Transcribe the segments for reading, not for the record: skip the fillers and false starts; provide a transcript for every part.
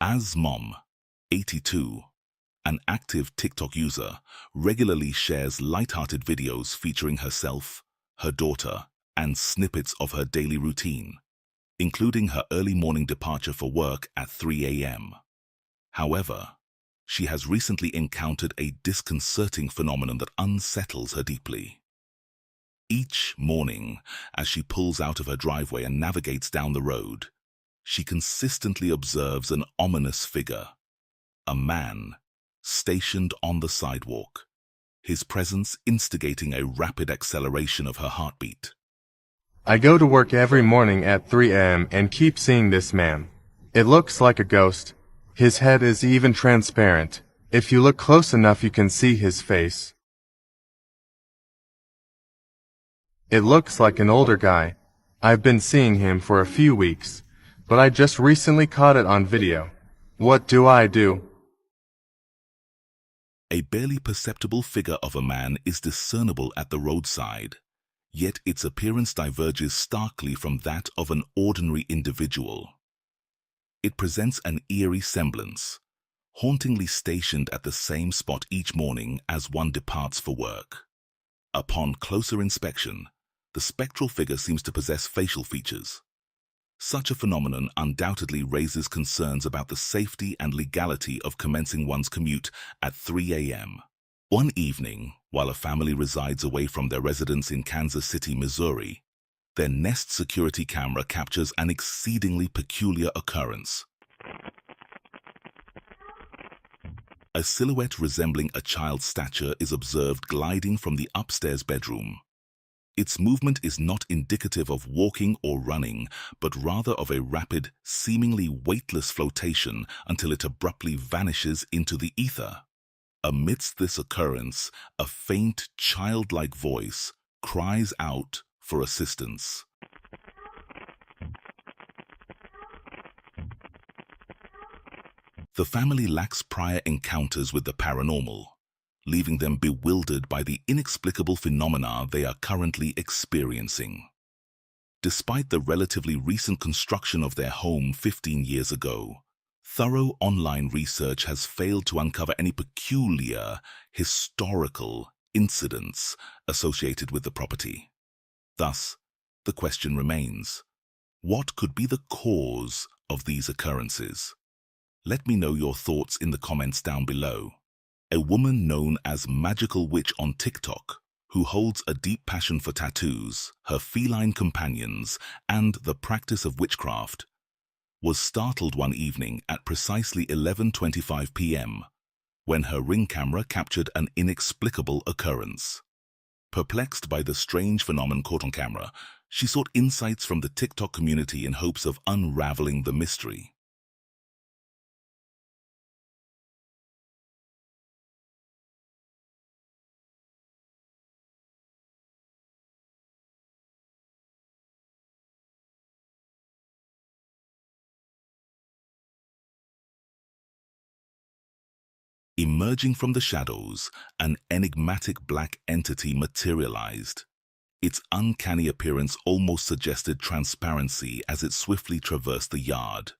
As Mom, 82, an active TikTok user, regularly shares light-hearted videos featuring herself, her daughter, and snippets of her daily routine, including her early morning departure for work at 3 a.m. However, she has recently encountered a disconcerting phenomenon that unsettles her deeply. Each morning, as she pulls out of her driveway and navigates down the road, she consistently observes an ominous figure, a man stationed on the sidewalk, his presence instigating a rapid acceleration of her heartbeat. I go to work every morning at 3 a.m. and keep seeing this man. It looks like a ghost. His head is even transparent. If you look close enough, you can see his face. It looks like an older guy. I've been seeing him for a few weeks, but I just recently caught it on video. What do I do? A barely perceptible figure of a man is discernible at the roadside, yet its appearance diverges starkly from that of an ordinary individual. It presents an eerie semblance, hauntingly stationed at the same spot each morning as one departs for work. Upon closer inspection, the spectral figure seems to possess facial features. Such a phenomenon undoubtedly raises concerns about the safety and legality of commencing one's commute at 3 a.m. One evening, while a family resides away from their residence in Kansas City, Missouri, their Nest security camera captures an exceedingly peculiar occurrence. A silhouette resembling a child's stature is observed gliding from the upstairs bedroom. Its movement is not indicative of walking or running, but rather of a rapid, seemingly weightless flotation until it abruptly vanishes into the ether. Amidst this occurrence, a faint, childlike voice cries out for assistance. The family lacks prior encounters with the paranormal, leaving them bewildered by the inexplicable phenomena they are currently experiencing. Despite the relatively recent construction of their home 15 years ago, thorough online research has failed to uncover any peculiar, historical incidents associated with the property. Thus, the question remains, what could be the cause of these occurrences? Let me know your thoughts in the comments down below. A woman known as Magical Witch on TikTok, who holds a deep passion for tattoos, her feline companions, and the practice of witchcraft, was startled one evening at precisely 11:25 p.m. when her Ring camera captured an inexplicable occurrence. Perplexed by the strange phenomenon caught on camera, she sought insights from the TikTok community in hopes of unraveling the mystery. Emerging from the shadows, an enigmatic black entity materialized. Its uncanny appearance almost suggested transparency as it swiftly traversed the yard.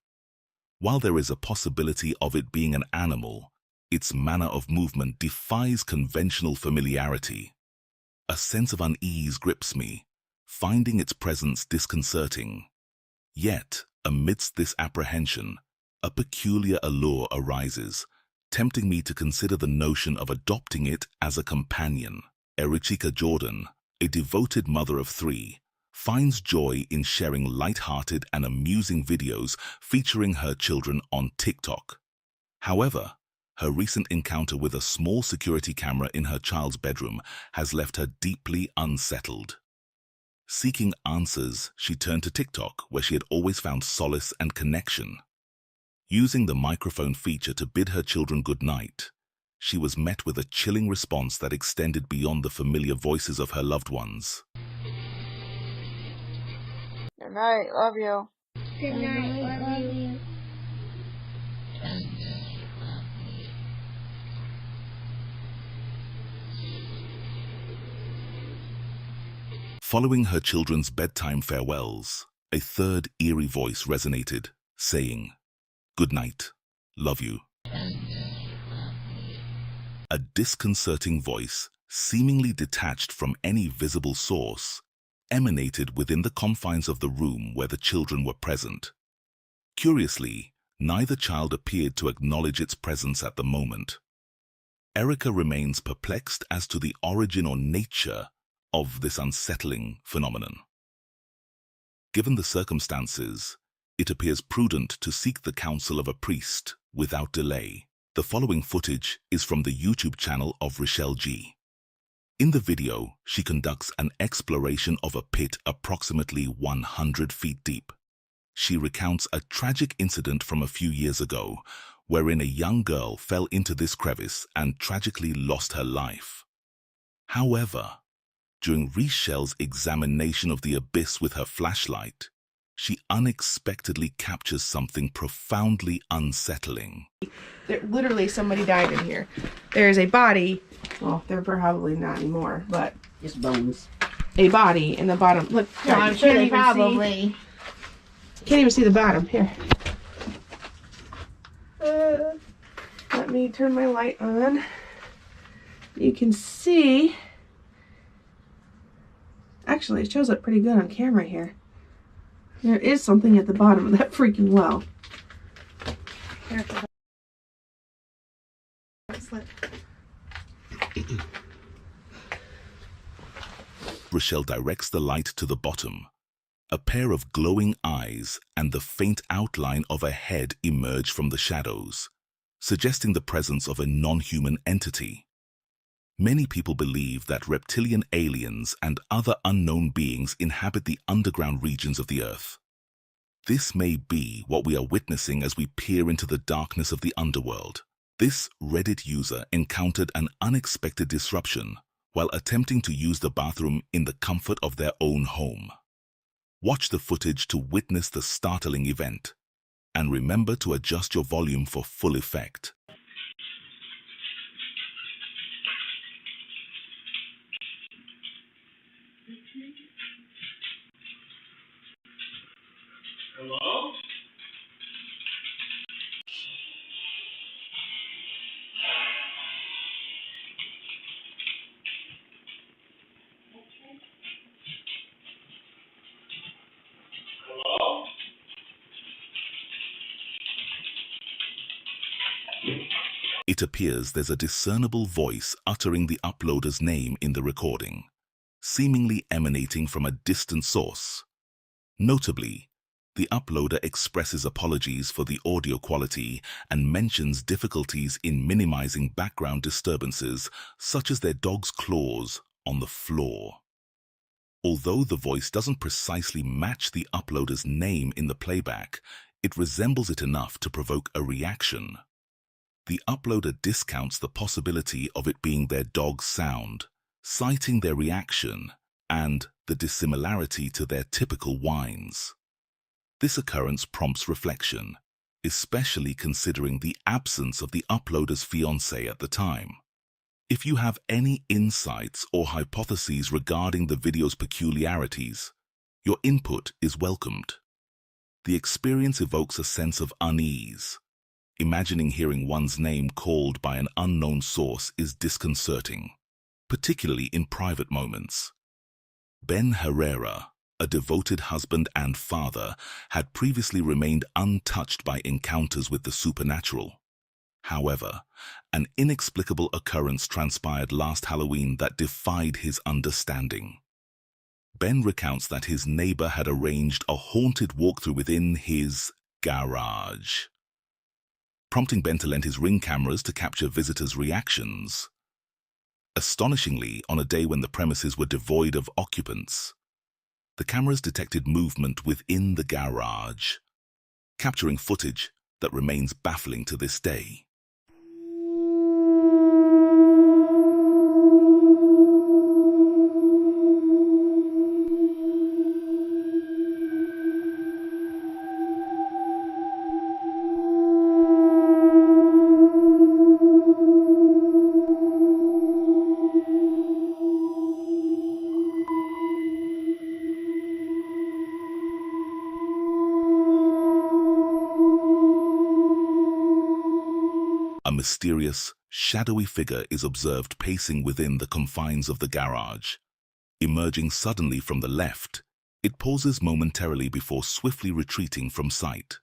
While there is a possibility of it being an animal, its manner of movement defies conventional familiarity. A sense of unease grips me, finding its presence disconcerting. Yet, amidst this apprehension, a peculiar allure arises, tempting me to consider the notion of adopting it as a companion. Erichika Jordan, a devoted mother of 3, finds joy in sharing light-hearted and amusing videos featuring her children on TikTok. However, her recent encounter with a small security camera in her child's bedroom has left her deeply unsettled. Seeking answers, she turned to TikTok, where she had always found solace and connection. Using the microphone feature to bid her children good night, she was met with a chilling response that extended beyond the familiar voices of her loved ones. Good night, love you. Good night, love you. Following her children's bedtime farewells, a third eerie voice resonated, saying, "Good night." Love you. A disconcerting voice, seemingly detached from any visible source, emanated within the confines of the room where the children were present. Curiously, neither child appeared to acknowledge its presence at the moment. Erica remains perplexed as to the origin or nature of this unsettling phenomenon. Given the circumstances, it appears prudent to seek the counsel of a priest without delay. The following footage is from the YouTube channel of Rochelle G. In the video, she conducts an exploration of a pit approximately 100 feet deep. She recounts a tragic incident from a few years ago, wherein a young girl fell into this crevice and tragically lost her life. However, during Rochelle's examination of the abyss with her flashlight, she unexpectedly captures something profoundly unsettling. Literally, somebody died in here. There's a body. Well, they're probably not anymore, but Just bones. a body in the bottom. Look, No, I'm you sure can't they even probably. can't even see the bottom. Here. Let me turn my light on. You can see. Actually, it shows up pretty good on camera here. There is something at the bottom of that freaking well. Rochelle directs the light to the bottom. A pair of glowing eyes and the faint outline of a head emerge from the shadows, suggesting the presence of a non-human entity. Many people believe that reptilian aliens and other unknown beings inhabit the underground regions of the Earth. This may be what we are witnessing as we peer into the darkness of the underworld. This Reddit user encountered an unexpected disruption while attempting to use the bathroom in the comfort of their own home. Watch the footage to witness the startling event, and remember to adjust your volume for full effect. Hello? Hello? It appears there's a discernible voice uttering the uploader's name in the recording, seemingly emanating from a distant source. Notably, the uploader expresses apologies for the audio quality and mentions difficulties in minimizing background disturbances such as their dog's claws on the floor. Although the voice doesn't precisely match the uploader's name in the playback, it resembles it enough to provoke a reaction. The uploader discounts the possibility of it being their dog's sound, citing their reaction and the dissimilarity to their typical whines. This occurrence prompts reflection, especially considering the absence of the uploader's fiancé at the time. If you have any insights or hypotheses regarding the video's peculiarities, your input is welcomed. The experience evokes a sense of unease. Imagining hearing one's name called by an unknown source is disconcerting, particularly in private moments. Ben Herrera, a devoted husband and father, had previously remained untouched by encounters with the supernatural. However, an inexplicable occurrence transpired last Halloween that defied his understanding. Ben recounts that his neighbor had arranged a haunted walkthrough within his garage, prompting Ben to lend his Ring cameras to capture visitors' reactions. Astonishingly, on a day when the premises were devoid of occupants, the cameras detected movement within the garage, capturing footage that remains baffling to this day. a mysterious, shadowy figure is observed pacing within the confines of the garage. Emerging suddenly from the left, it pauses momentarily before swiftly retreating from sight.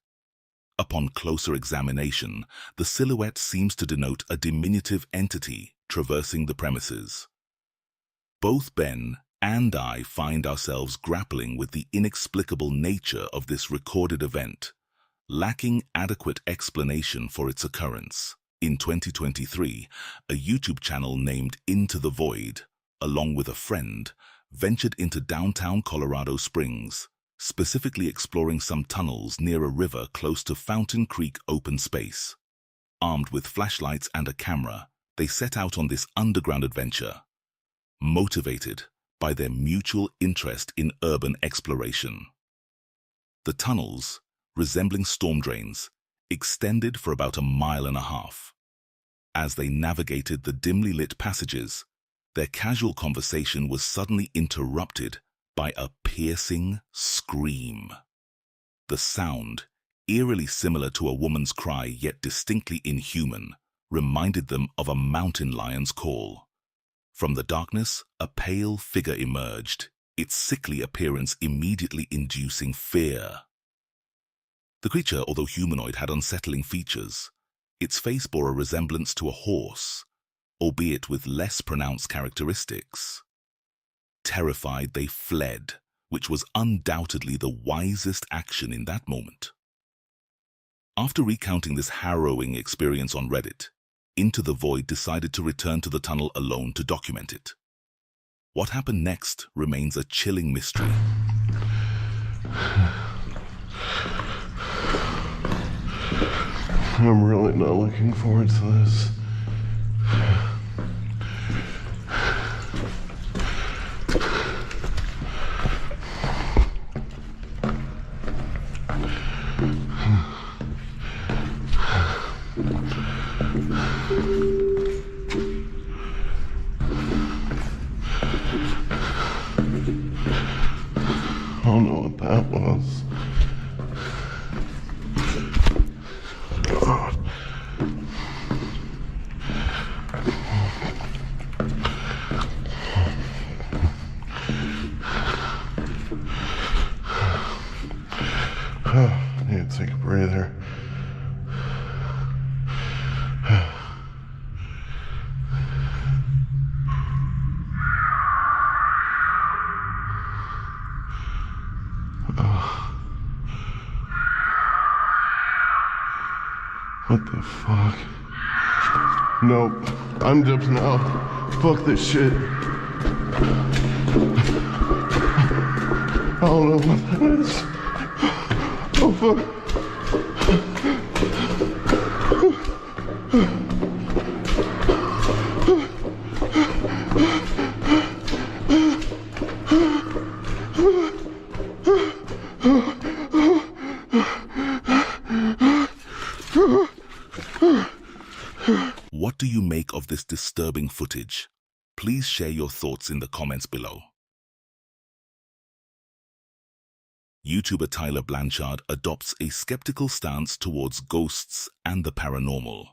Upon closer examination, the silhouette seems to denote a diminutive entity traversing the premises. Both Ben and I find ourselves grappling with the inexplicable nature of this recorded event, lacking adequate explanation for its occurrence. In 2023, a YouTube channel named Into the Void, along with a friend, ventured into downtown Colorado Springs, specifically exploring some tunnels near a river close to Fountain Creek open space. Armed with flashlights and a camera, they set out on this underground adventure, motivated by their mutual interest in urban exploration. The tunnels, resembling storm drains, extended for about 1.5 miles. As they navigated the dimly lit passages, their casual conversation was suddenly interrupted by a piercing scream. The sound, eerily similar to a woman's cry yet distinctly inhuman, reminded them of a mountain lion's call. From the darkness, a pale figure emerged, its sickly appearance immediately inducing fear. The creature, although humanoid, had unsettling features. Its face bore a resemblance to a horse, albeit with less pronounced characteristics. Terrified, they fled, which was undoubtedly the wisest action in that moment. After recounting this harrowing experience on Reddit, Into the Void decided to return to the tunnel alone to document it. What happened next remains a chilling mystery. I'm really not looking forward to this. I don't know what that was. I need to take a breather. What the fuck? Nope. I'm dipping out. Fuck this shit. I don't know what that is. Oh fuck. What do you make of this disturbing footage? Please share your thoughts in the comments below. YouTuber Tyler Blanchard adopts a skeptical stance towards ghosts and the paranormal.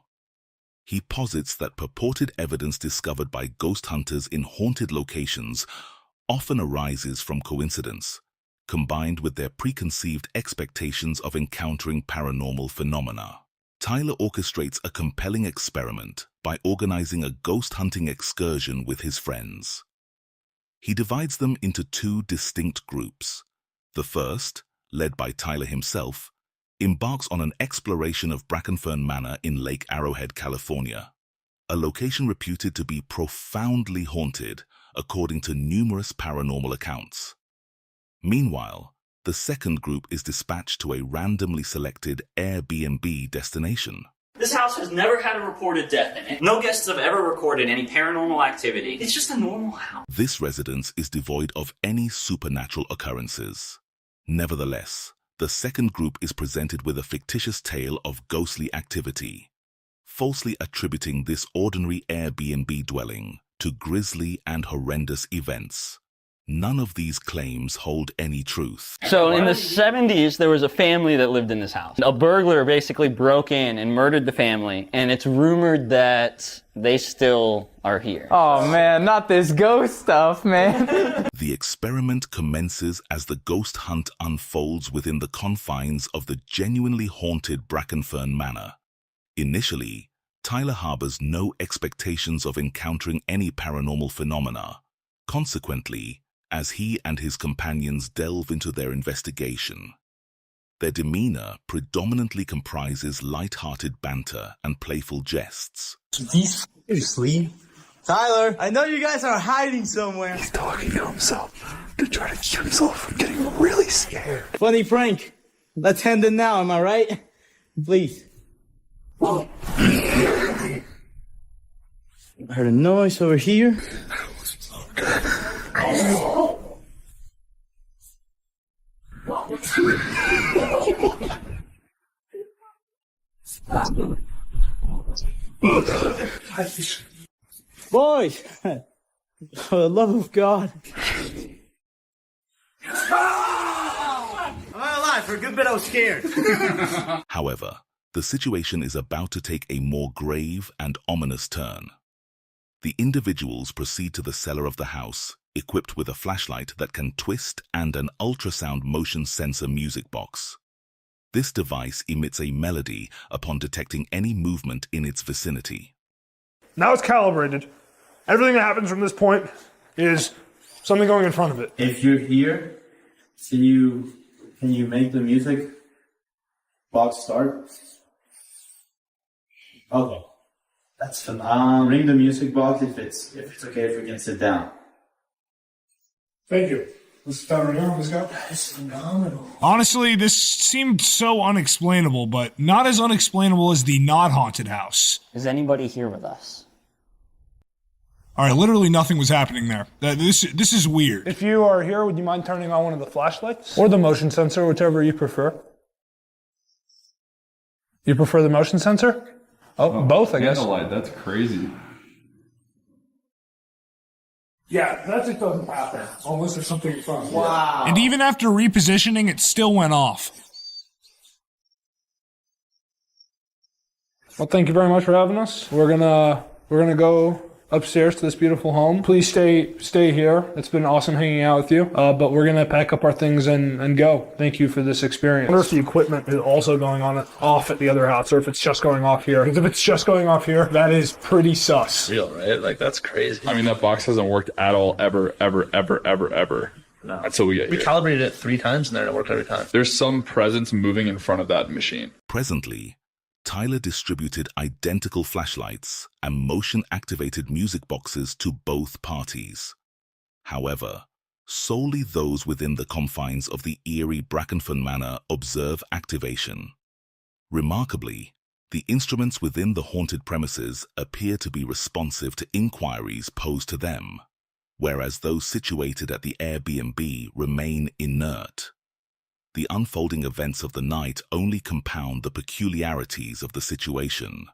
He posits that purported evidence discovered by ghost hunters in haunted locations often arises from coincidence, combined with their preconceived expectations of encountering paranormal phenomena. Tyler orchestrates a compelling experiment by organizing a ghost hunting excursion with his friends. He divides them into 2 distinct groups. The first, led by Tyler himself, embarks on an exploration of Brackenfern Manor in Lake Arrowhead, California, a location reputed to be profoundly haunted according to numerous paranormal accounts. Meanwhile, the second group is dispatched to a randomly selected Airbnb destination. This house has never had a reported death in it. No guests have ever recorded any paranormal activity. It's just a normal house. This residence is devoid of any supernatural occurrences. Nevertheless, the second group is presented with a fictitious tale of ghostly activity, falsely attributing this ordinary Airbnb dwelling to grisly and horrendous events. none of these claims hold any truth. So in the 70s, there was a family that lived in this house. A burglar basically broke in and murdered the family, and it's rumored that they still are here. Oh man, not this ghost stuff, man. The experiment commences as the ghost hunt unfolds within the confines of the genuinely haunted Brackenfern Manor. Initially, Tyler harbors no expectations of encountering any paranormal phenomena. Consequently, as he and his companions delve into their investigation, their demeanor predominantly comprises light-hearted banter and playful jests. Seriously? Tyler, I know you guys are hiding somewhere. He's talking to himself to try to keep himself from getting really scared. Funny prank. Let's end it now, am I right? Please. I heard a noise over here. Boys, for the love of God. I'm not alive. For a good bit, I was scared. However, the situation is about to take a more grave and ominous turn. The individuals proceed to the cellar of the house, equipped with a flashlight that can twist and an ultrasound motion sensor music box. This device emits a melody upon detecting any movement in its vicinity. Now it's calibrated. Everything that happens from this point is something going in front of it. If you're here, can you make the music box start? Okay. That's phenomenal. Ring the music box if it's okay if we can sit down. Thank you. Let's sit down right now. Let's go. That's phenomenal. Honestly, this seemed so unexplainable, but not as unexplainable as the not haunted house. Is anybody here with us? All right, literally nothing was happening there. This is weird. If you are here, would you mind turning on one of the flashlights? Or the motion sensor, whichever you prefer. You prefer the motion sensor? Oh, both, I guess. Candlelight, that's crazy. Yeah, that just doesn't happen unless there's something in front. Wow. And even after repositioning, it still went off. Well, thank you very much for having us. We're gonna go upstairs to this beautiful home. Please stay here. It's been awesome hanging out with you. But we're gonna pack up our things and go. Thank you for this experience. I wonder if the equipment is also going on off at the other house, or if it's just going off here. Because if it's just going off here, that is pretty sus. Real, right? Like, that's crazy. I mean, that box hasn't worked at all, ever. No. Until we get here. We calibrated it 3 times and then it worked every time. There's some presence moving in front of that machine. Presently, Tyler distributed identical flashlights and motion-activated music boxes to both parties. However, solely those within the confines of the Eerie Brackenfern Manor observe activation. Remarkably, the instruments within the haunted premises appear to be responsive to inquiries posed to them, whereas those situated at the Airbnb remain inert. The unfolding events of the night only compound the peculiarities of the situation.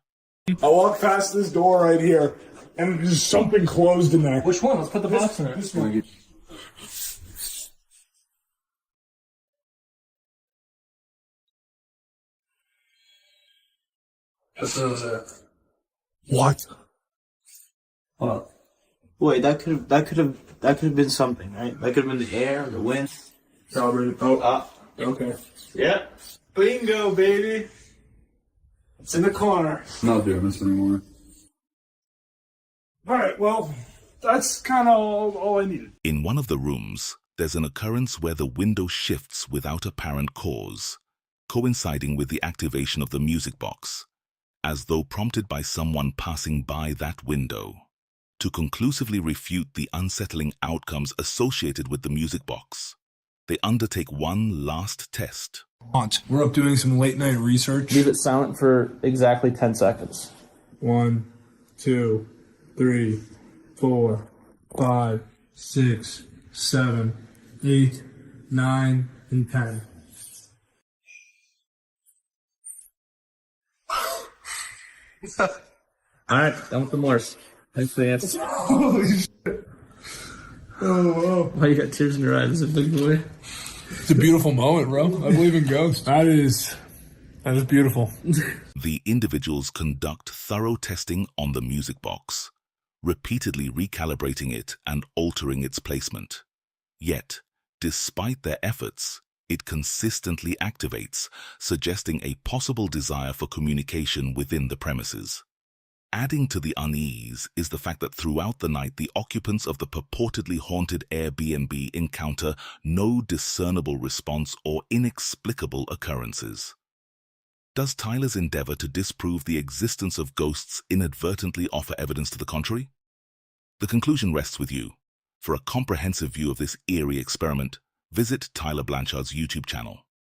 I walk past this door right here, and there's something closed in there. Which one? Let's put the box in it. This one. This is it. What? Hold on. Wait, that could have been something, right? That could have been the air, the wind. Calibrated. Oh, okay. Yeah. Bingo, baby. It's in the corner. Not doing this anymore. All right, well, that's kind of all I needed. In one of the rooms, there's an occurrence where the window shifts without apparent cause, coinciding with the activation of the music box, as though prompted by someone passing by that window. To conclusively refute the unsettling outcomes associated with the music box, they undertake one last test. We're up doing some late night research. Leave it silent for exactly 10 seconds. 1, 2, 3, 4, 5, 6, 7, 8, 9, and 10. Alright, done with the Morse. Thanks for the answer. Holy shit. Oh, wow. Why you got tears in your eyes? Is it big boy? It's a beautiful moment, bro. I believe in ghosts. That is beautiful. The individuals conduct thorough testing on the music box, repeatedly recalibrating it and altering its placement. Yet, despite their efforts, it consistently activates, suggesting a possible desire for communication within the premises. Adding to the unease is the fact that throughout the night the occupants of the purportedly haunted Airbnb encounter no discernible response or inexplicable occurrences. Does Tyler's endeavor to disprove the existence of ghosts inadvertently offer evidence to the contrary? The conclusion rests with you. For a comprehensive view of this eerie experiment, visit Tyler Blanchard's YouTube channel.